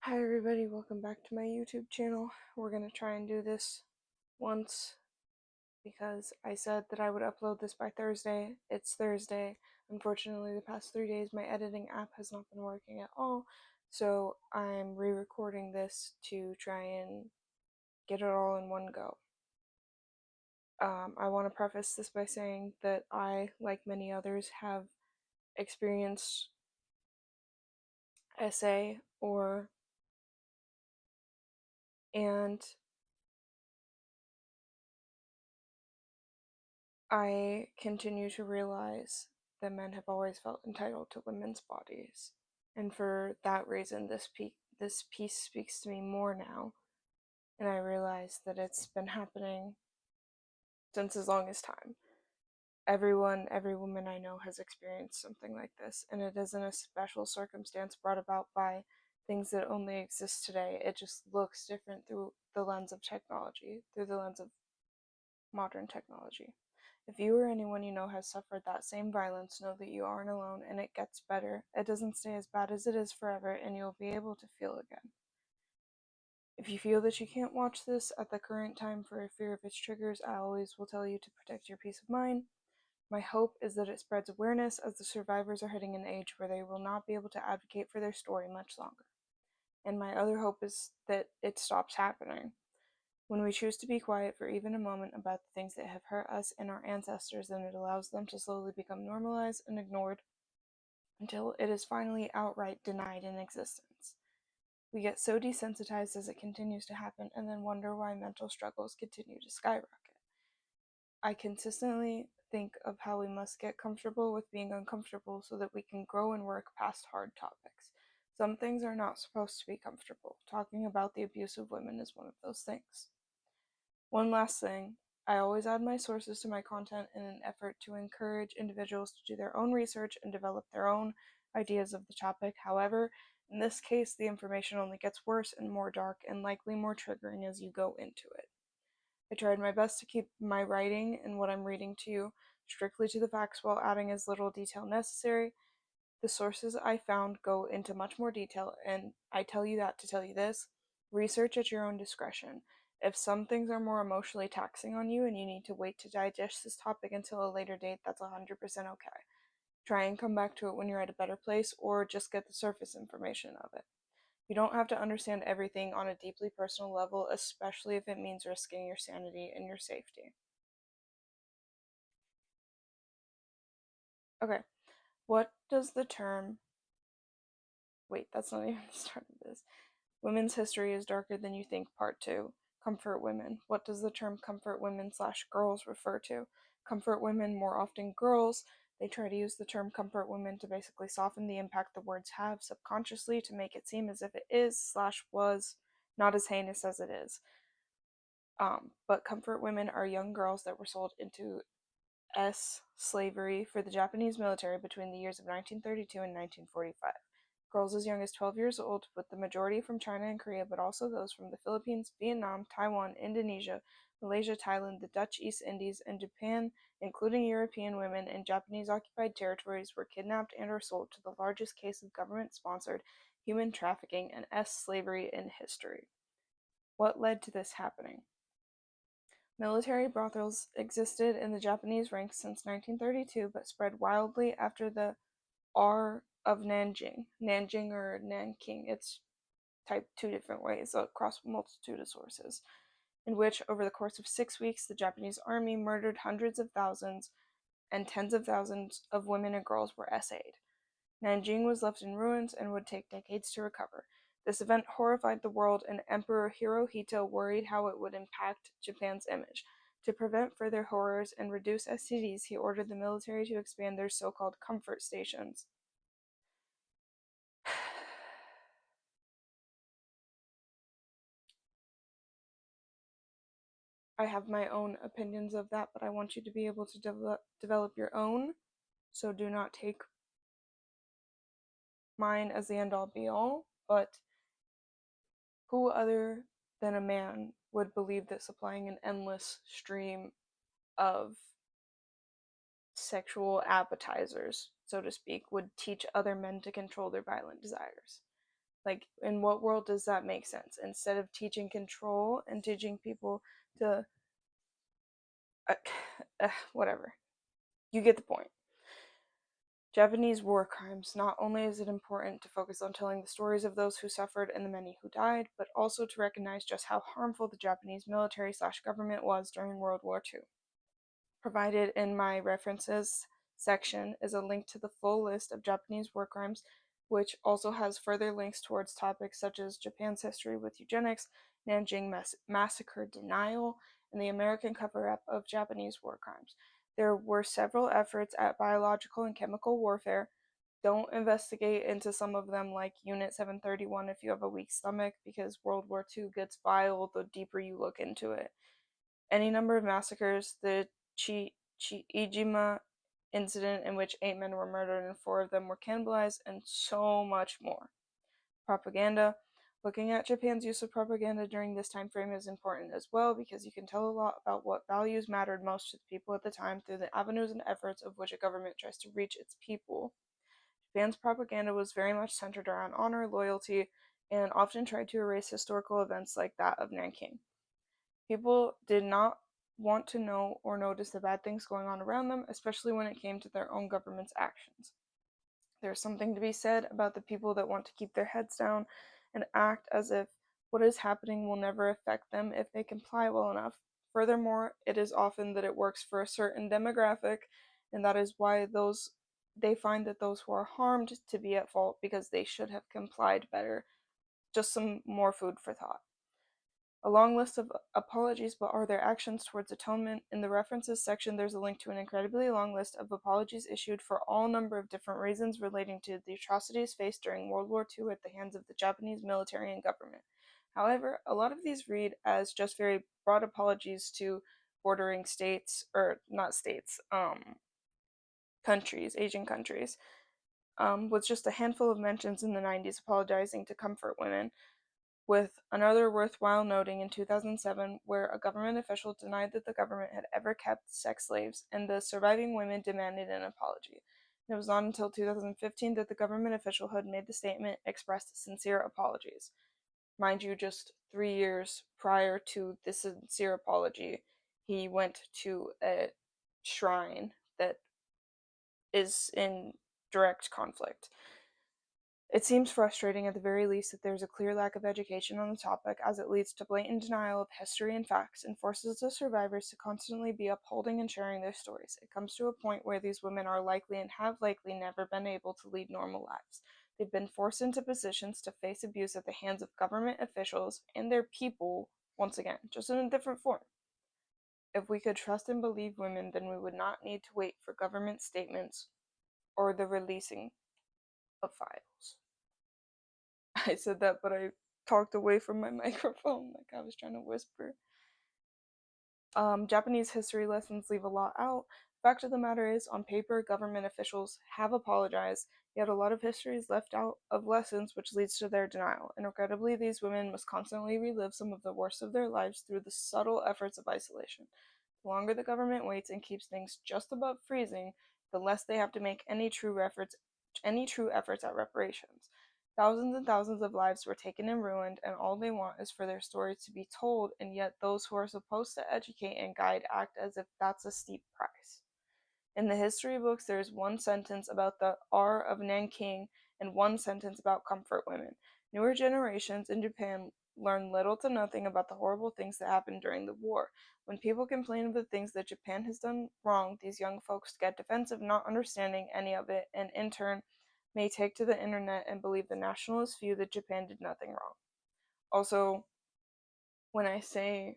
Hi everybody, welcome back to my YouTube channel. We're going to try and do this once because I said that I would upload this by Thursday. It's Thursday. Unfortunately, the past 3 days my editing app has not been working at all, so I'm re-recording this to try and get it all in one go. I want to preface this by saying that I, like many others, have experienced SA and I continue to realize that men have always felt entitled to women's bodies, and for that reason, this piece speaks to me more now. And I realize that it's been happening since as long as time. Every woman I know has experienced something like this, and it isn't a special circumstance brought about by things that only exist today. It just looks different through the lens of technology, through the lens of modern technology. If you or anyone you know has suffered that same violence, know that you aren't alone and it gets better. It doesn't stay as bad as it is forever, and you'll be able to feel again. If you feel that you can't watch this at the current time for fear of its triggers, I always will tell you to protect your peace of mind. My hope is that it spreads awareness as the survivors are hitting an age where they will not be able to advocate for their story much longer. And my other hope is that it stops happening. When we choose to be quiet for even a moment about the things that have hurt us and our ancestors, then it allows them to slowly become normalized and ignored until it is finally outright denied in existence. We get so desensitized as it continues to happen and then wonder why mental struggles continue to skyrocket. I consistently think of how we must get comfortable with being uncomfortable so that we can grow and work past hard topics. Some things are not supposed to be comfortable. Talking about the abuse of women is one of those things. One last thing, I always add my sources to my content in an effort to encourage individuals to do their own research and develop their own ideas of the topic. However, in this case, the information only gets worse and more dark and likely more triggering as you go into it. I tried my best to keep my writing and what I'm reading to you strictly to the facts while adding as little detail necessary. The sources I found go into much more detail, and I tell you that to tell you this: research at your own discretion. If some things are more emotionally taxing on you and you need to wait to digest this topic until a later date, that's 100% okay. Try and come back to it when you're at a better place, or just get the surface information of it. You don't have to understand everything on a deeply personal level, especially if it means risking your sanity and your safety. Okay, what does the term. Wait, that's not even the start of this. Women's history is darker than you think, part 2. Comfort women. What does the term comfort women / girls refer to? Comfort women, more often girls. They try to use the term comfort women to basically soften the impact the words have subconsciously to make it seem as if it is / was not as heinous as it is. But comfort women are young girls that were sold into slavery for the Japanese military between the years of 1932 and 1945. Girls as young as 12 years old, with the majority from China and Korea, but also those from the Philippines, Vietnam, Taiwan, Indonesia, Malaysia, Thailand, the Dutch East Indies, and Japan, including European women in Japanese-occupied territories, were kidnapped and or sold to the largest case of government-sponsored human trafficking and slavery in history. What led to this happening? Military brothels existed in the Japanese ranks since 1932, but spread wildly after the R of Nanjing or Nanking. It's typed 2 different ways across a multitude of sources, in which, over the course of 6 weeks, the Japanese army murdered hundreds of thousands and tens of thousands of women and girls were SA'd. Nanjing was left in ruins and would take decades to recover. This event horrified the world, and Emperor Hirohito worried how it would impact Japan's image. To prevent further horrors and reduce STDs, he ordered the military to expand their so-called comfort stations. I have my own opinions of that, but I want you to be able to develop your own, so do not take mine as the end-all be-all. But who other than a man would believe that supplying an endless stream of sexual appetizers, so to speak, would teach other men to control their violent desires? Like, in what world does that make sense? Instead of teaching control and teaching people to uh, whatever. You get the point. Japanese war crimes. Not only is it important to focus on telling the stories of those who suffered and the many who died, but also to recognize just how harmful the Japanese military/government was during World War II. Provided in my references section is a link to the full list of Japanese war crimes, which also has further links towards topics such as Japan's history with eugenics, Nanjing massacre denial, and the American cover-up of Japanese war crimes. There were several efforts at biological and chemical warfare. Don't investigate into some of them, like Unit 731, if you have a weak stomach, because World War II gets vile the deeper you look into it. Any number of massacres, the Ijima incident, in which 8 men were murdered and 4 of them were cannibalized, and so much more. Propaganda. Looking at Japan's use of propaganda during this time frame is important as well, because you can tell a lot about what values mattered most to the people at the time through the avenues and efforts of which a government tries to reach its people. Japan's propaganda was very much centered around honor, loyalty, and often tried to erase historical events like that of Nanking. People did not want to know or notice the bad things going on around them, especially when it came to their own government's actions. There's something to be said about the people that want to keep their heads down and act as if what is happening will never affect them if they comply well enough. Furthermore, it is often that it works for a certain demographic, and that is why they find that those who are harmed to be at fault because they should have complied better. Just some more food for thought. A long list of apologies, but are there actions towards atonement? In the references section, there's a link to an incredibly long list of apologies issued for all number of different reasons relating to the atrocities faced during World War II at the hands of the Japanese military and government. However, a lot of these read as just very broad apologies to bordering states, or not states, countries, Asian countries, with just a handful of mentions in the 90s apologizing to comfort women, with another worthwhile noting in 2007, where a government official denied that the government had ever kept sex slaves, and the surviving women demanded an apology. And it was not until 2015 that the government official had made the statement, expressed sincere apologies. Mind you, just 3 years prior to the sincere apology, he went to a shrine that is in direct conflict. It seems frustrating, at the very least, that there's a clear lack of education on the topic, as it leads to blatant denial of history and facts and forces the survivors to constantly be upholding and sharing their stories. It comes to a point where these women are likely and have likely never been able to lead normal lives. They've been forced into positions to face abuse at the hands of government officials and their people, once again, just in a different form. If we could trust and believe women, then we would not need to wait for government statements or the releasing of files. I said that, but I talked away from my microphone like I was trying to whisper. Japanese history lessons leave a lot out. Fact of the matter is, on paper, government officials have apologized, yet a lot of history is left out of lessons, which leads to their denial. And regrettably, these women must constantly relive some of the worst of their lives through the subtle efforts of isolation. The longer the government waits and keeps things just above freezing, the less they have to make any true efforts at reparations. Thousands and thousands of lives were taken and ruined, and all they want is for their stories to be told, and yet those who are supposed to educate and guide act as if that's a steep price. In the history books, there is one sentence about the R of Nanking and one sentence about comfort women. Newer generations in Japan learn little to nothing about the horrible things that happened during the war. When people complain of the things that Japan has done wrong, these young folks get defensive, not understanding any of it, and in turn may take to the internet and believe the nationalist view that Japan did nothing wrong. Also, when I say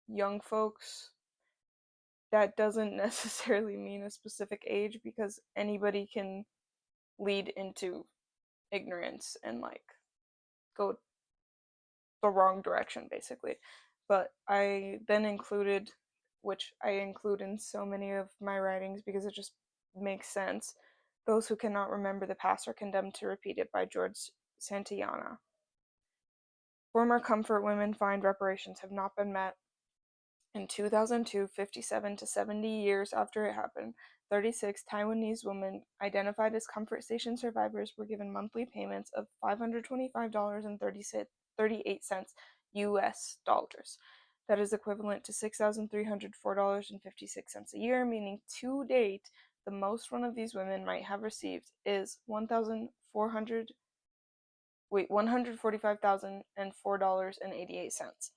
young folks, that doesn't necessarily mean a specific age, because anybody can lead into ignorance and like go the wrong direction basically. But I then included, which I include in so many of my writings because it just makes sense, those who cannot remember the past are condemned to repeat it, by George Santayana. Former comfort women find reparations have not been met. In 2002, 57 to 70 years after it happened, 36 Taiwanese women identified as comfort station survivors were given monthly payments of $525.38 US dollars. That is equivalent to $6,304.56 a year, meaning to date, the most one of these women might have received is $145,004.88.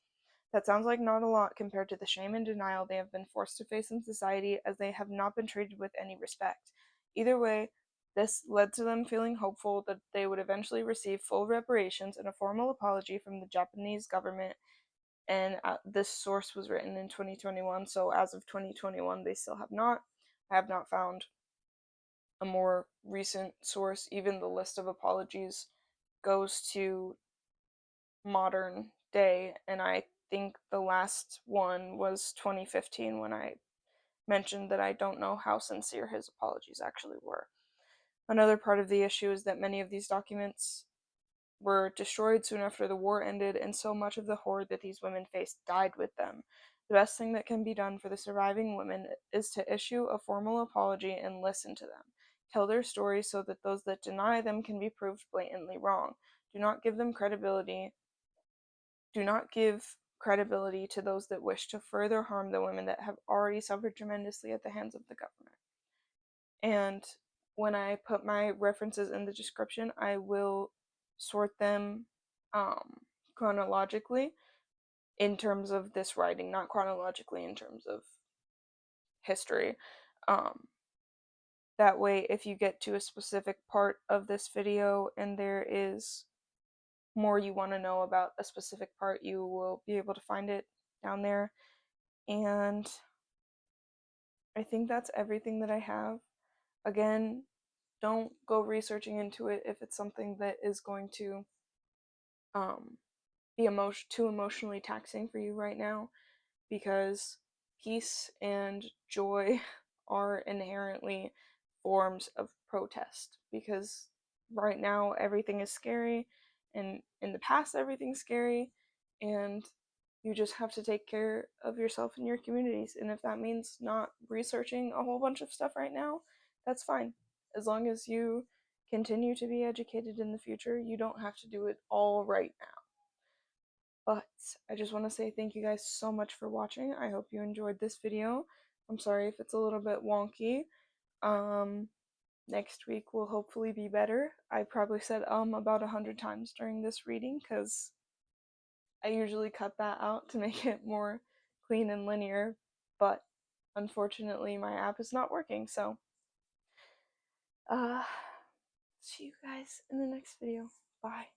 That sounds like not a lot compared to the shame and denial they have been forced to face in society, as they have not been treated with any respect. Either way, this led to them feeling hopeful that they would eventually receive full reparations and a formal apology from the Japanese government. And this source was written in 2021, so as of 2021, they still have not. I have not found a more recent source. Even the list of apologies goes to modern day, and I think the last one was 2015, when I mentioned that I don't know how sincere his apologies actually were. Another part of the issue is that many of these documents were destroyed soon after the war ended, and so much of the horror that these women faced died with them. The best thing that can be done for the surviving women is to issue a formal apology and listen to them. Tell their stories so that those that deny them can be proved blatantly wrong. Do not give credibility to those that wish to further harm the women that have already suffered tremendously at the hands of the government. And when I put my references in the description, I will sort them chronologically in terms of this writing, not chronologically in terms of history. Um, that way, if you get to a specific part of this video and there is more you want to know about a specific part, you will be able to find it down there. And I think that's everything that I have. Again, don't go researching into it if it's something that is going to be too emotionally taxing for you right now, because peace and joy are inherently forms of protest. Because right now everything is scary, and in the past everything's scary, and you just have to take care of yourself and your communities. And if that means not researching a whole bunch of stuff right now, that's fine. As long as you continue to be educated in the future, you don't have to do it all right now. But I just want to say thank you guys so much for watching. I hope you enjoyed this video. I'm sorry if it's a little bit wonky. Next week will hopefully be better. I probably said about 100 times during this reading, because I usually cut that out to make it more clean and linear, but unfortunately my app is not working, so uh see you guys in the next video. Bye.